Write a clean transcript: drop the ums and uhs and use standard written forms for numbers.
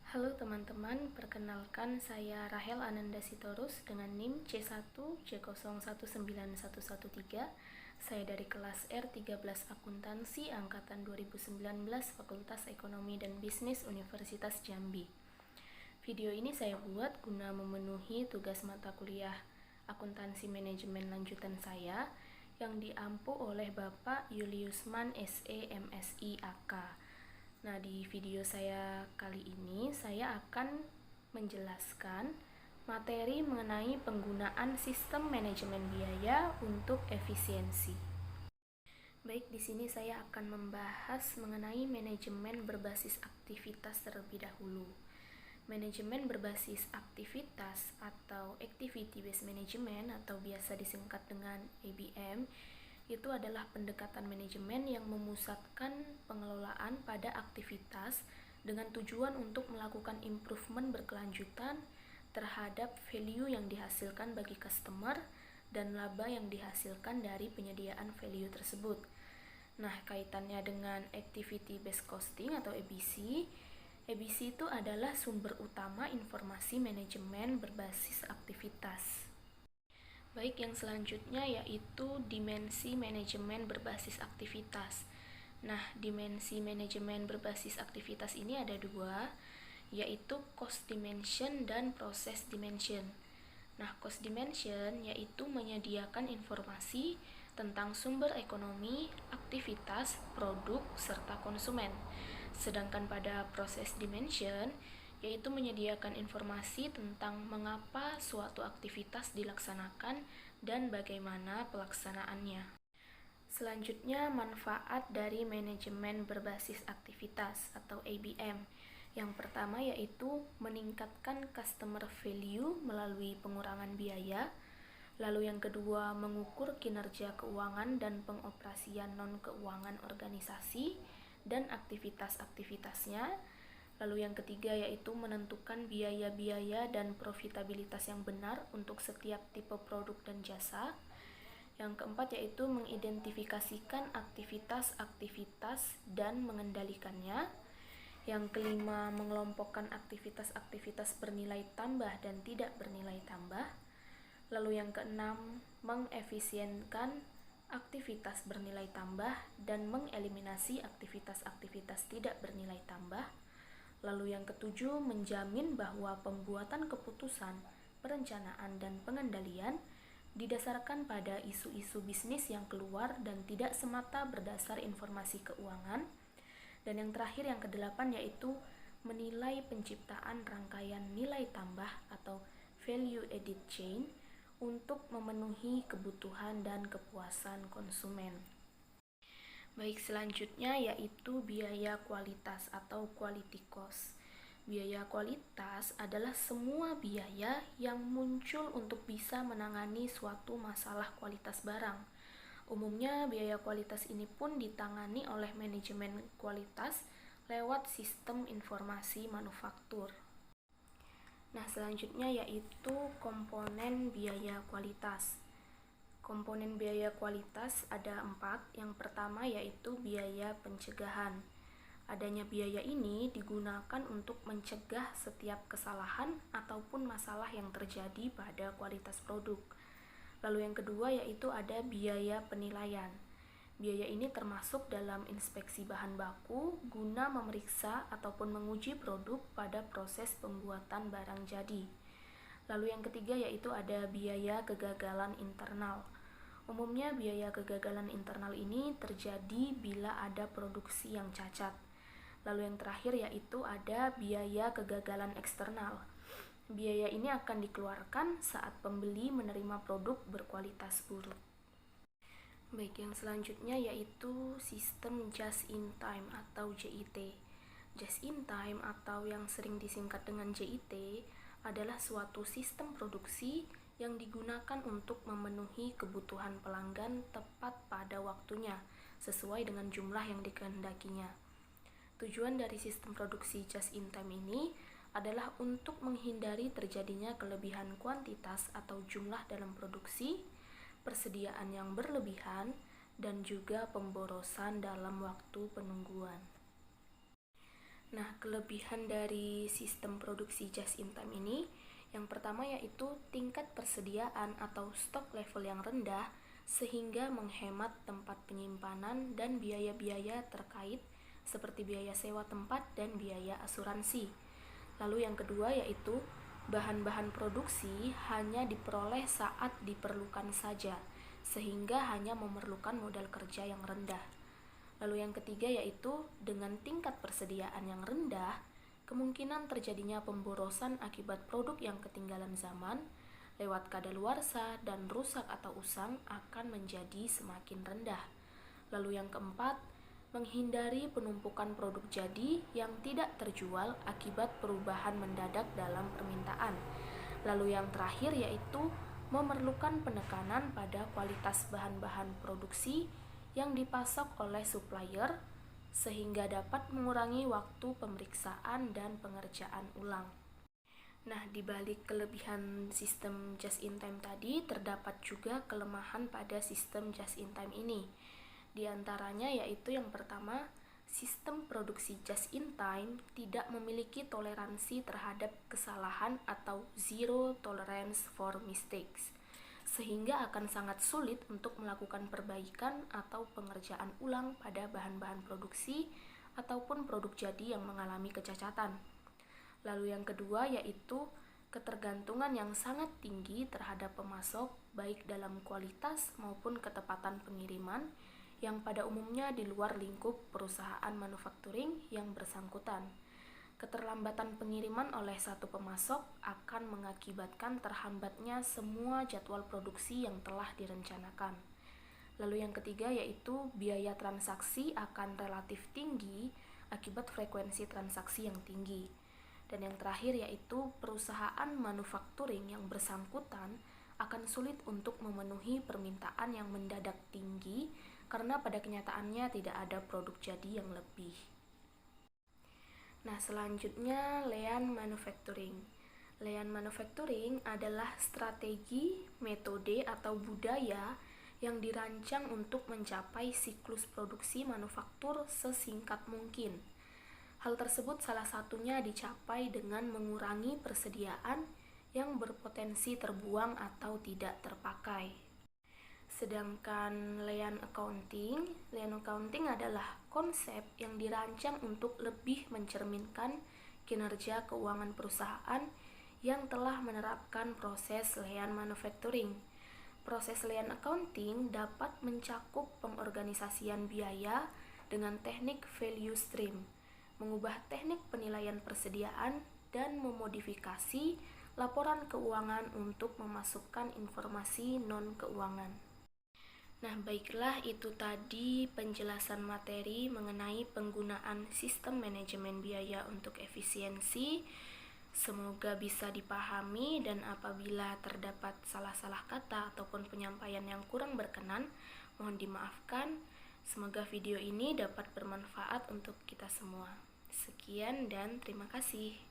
Halo teman-teman, perkenalkan saya Rahel Ananda Sitorus dengan NIM C1J019113. Saya dari kelas R13 Akuntansi angkatan 2019 Fakultas Ekonomi dan Bisnis Universitas Jambi. Video ini saya buat guna memenuhi tugas mata kuliah Akuntansi Manajemen lanjutan saya yang diampu oleh Bapak Juliusman SE MSI AK. Nah, di video saya kali ini saya akan menjelaskan materi mengenai penggunaan sistem manajemen biaya untuk efisiensi. Baik, di sini saya akan membahas mengenai manajemen berbasis aktivitas terlebih dahulu. Manajemen berbasis aktivitas atau Activity Based Management atau biasa disingkat dengan ABM itu adalah pendekatan manajemen yang memusatkan pengelolaan pada aktivitas dengan tujuan untuk melakukan improvement berkelanjutan terhadap value yang dihasilkan bagi customer dan laba yang dihasilkan dari penyediaan value tersebut. Nah, kaitannya dengan Activity Based Costing atau ABC, ABC itu adalah sumber utama informasi manajemen berbasis aktivitas. Baik, yang selanjutnya yaitu dimensi manajemen berbasis aktivitas. Nah, dimensi manajemen berbasis aktivitas ini ada dua, yaitu cost dimension dan process dimension. Nah, cost dimension yaitu menyediakan informasi tentang sumber ekonomi, aktivitas, produk, serta konsumen. Sedangkan pada process dimension yaitu menyediakan informasi tentang mengapa suatu aktivitas dilaksanakan dan bagaimana pelaksanaannya. Selanjutnya, manfaat dari manajemen berbasis aktivitas atau ABM. Yang pertama yaitu meningkatkan customer value melalui pengurangan biaya. Lalu yang kedua, mengukur kinerja keuangan dan pengoperasian non-keuangan organisasi dan aktivitas-aktivitasnya. Lalu yang ketiga yaitu menentukan biaya-biaya dan profitabilitas yang benar untuk setiap tipe produk dan jasa. Yang keempat yaitu mengidentifikasikan aktivitas-aktivitas dan mengendalikannya. Yang kelima, mengelompokkan aktivitas-aktivitas bernilai tambah dan tidak bernilai tambah. Lalu yang keenam, mengefisienkan aktivitas bernilai tambah dan mengeliminasi aktivitas-aktivitas tidak bernilai tambah. Lalu yang ketujuh, menjamin bahwa pembuatan keputusan, perencanaan, dan pengendalian didasarkan pada isu-isu bisnis yang keluar dan tidak semata berdasar informasi keuangan. Dan yang terakhir, yang kedelapan, yaitu menilai penciptaan rangkaian nilai tambah atau value added chain untuk memenuhi kebutuhan dan kepuasan konsumen. Baik, selanjutnya yaitu biaya kualitas atau quality cost. Biaya kualitas adalah semua biaya yang muncul untuk bisa menangani suatu masalah kualitas barang. Umumnya biaya kualitas ini pun ditangani oleh manajemen kualitas lewat sistem informasi manufaktur. Nah, selanjutnya yaitu komponen biaya kualitas. Komponen biaya kualitas ada 4. Yang pertama yaitu biaya pencegahan. Adanya biaya ini digunakan untuk mencegah setiap kesalahan ataupun masalah yang terjadi pada kualitas produk. Lalu yang kedua yaitu ada biaya penilaian. Biaya ini termasuk dalam inspeksi bahan baku guna memeriksa ataupun menguji produk pada proses pembuatan barang jadi. Lalu yang ketiga yaitu ada biaya kegagalan internal. Umumnya biaya kegagalan internal ini terjadi bila ada produksi yang cacat. Lalu yang terakhir yaitu ada biaya kegagalan eksternal. Biaya ini akan dikeluarkan saat pembeli menerima produk berkualitas buruk. Baik, yang selanjutnya yaitu sistem just in time atau JIT. Just in time atau yang sering disingkat dengan JIT adalah suatu sistem produksi yang digunakan untuk memenuhi kebutuhan pelanggan tepat pada waktunya sesuai dengan jumlah yang dikehendakinya. Tujuan dari sistem produksi just in time ini adalah untuk menghindari terjadinya kelebihan kuantitas atau jumlah dalam produksi, persediaan yang berlebihan, dan juga pemborosan dalam waktu penungguan. Nah, kelebihan dari sistem produksi just in time ini, yang pertama yaitu tingkat persediaan atau stok level yang rendah sehingga menghemat tempat penyimpanan dan biaya-biaya terkait seperti biaya sewa tempat dan biaya asuransi. Lalu yang kedua yaitu bahan-bahan produksi hanya diperoleh saat diperlukan saja, sehingga hanya memerlukan modal kerja yang rendah. Lalu yang ketiga yaitu dengan tingkat persediaan yang rendah, kemungkinan terjadinya pemborosan akibat produk yang ketinggalan zaman lewat kadaluarsa dan rusak atau usang akan menjadi semakin rendah. Lalu yang keempat, menghindari penumpukan produk jadi yang tidak terjual akibat perubahan mendadak dalam permintaan. Lalu yang terakhir yaitu memerlukan penekanan pada kualitas bahan-bahan produksi yang dipasok oleh supplier sehingga dapat mengurangi waktu pemeriksaan dan pengerjaan ulang. Nah, di balik kelebihan sistem just in time tadi, terdapat juga kelemahan pada sistem just in time ini. Di antaranya yaitu yang pertama, sistem produksi just in time tidak memiliki toleransi terhadap kesalahan atau zero tolerance for mistakes, sehingga akan sangat sulit untuk melakukan perbaikan atau pengerjaan ulang pada bahan-bahan produksi ataupun produk jadi yang mengalami kecacatan. Lalu yang kedua yaitu ketergantungan yang sangat tinggi terhadap pemasok baik dalam kualitas maupun ketepatan pengiriman yang pada umumnya di luar lingkup perusahaan manufacturing yang bersangkutan. Keterlambatan pengiriman oleh satu pemasok akan mengakibatkan terhambatnya semua jadwal produksi yang telah direncanakan. Lalu yang ketiga yaitu biaya transaksi akan relatif tinggi akibat frekuensi transaksi yang tinggi. Dan yang terakhir yaitu perusahaan manufacturing yang bersangkutan akan sulit untuk memenuhi permintaan yang mendadak tinggi karena pada kenyataannya tidak ada produk jadi yang lebih. Nah, selanjutnya lean manufacturing. Lean manufacturing adalah strategi, metode atau budaya yang dirancang untuk mencapai siklus produksi manufaktur sesingkat mungkin. Hal tersebut salah satunya dicapai dengan mengurangi persediaan yang berpotensi terbuang atau tidak terpakai. Sedangkan lean accounting adalah konsep yang dirancang untuk lebih mencerminkan kinerja keuangan perusahaan yang telah menerapkan proses lean manufacturing. Proses lean accounting dapat mencakup pengorganisasian biaya dengan teknik value stream, mengubah teknik penilaian persediaan, dan memodifikasi laporan keuangan untuk memasukkan informasi non-keuangan. Nah, baiklah, itu tadi penjelasan materi mengenai penggunaan sistem manajemen biaya untuk efisiensi. Semoga bisa dipahami, dan apabila terdapat salah-salah kata ataupun penyampaian yang kurang berkenan, mohon dimaafkan. Semoga video ini dapat bermanfaat untuk kita semua. Sekian dan terima kasih.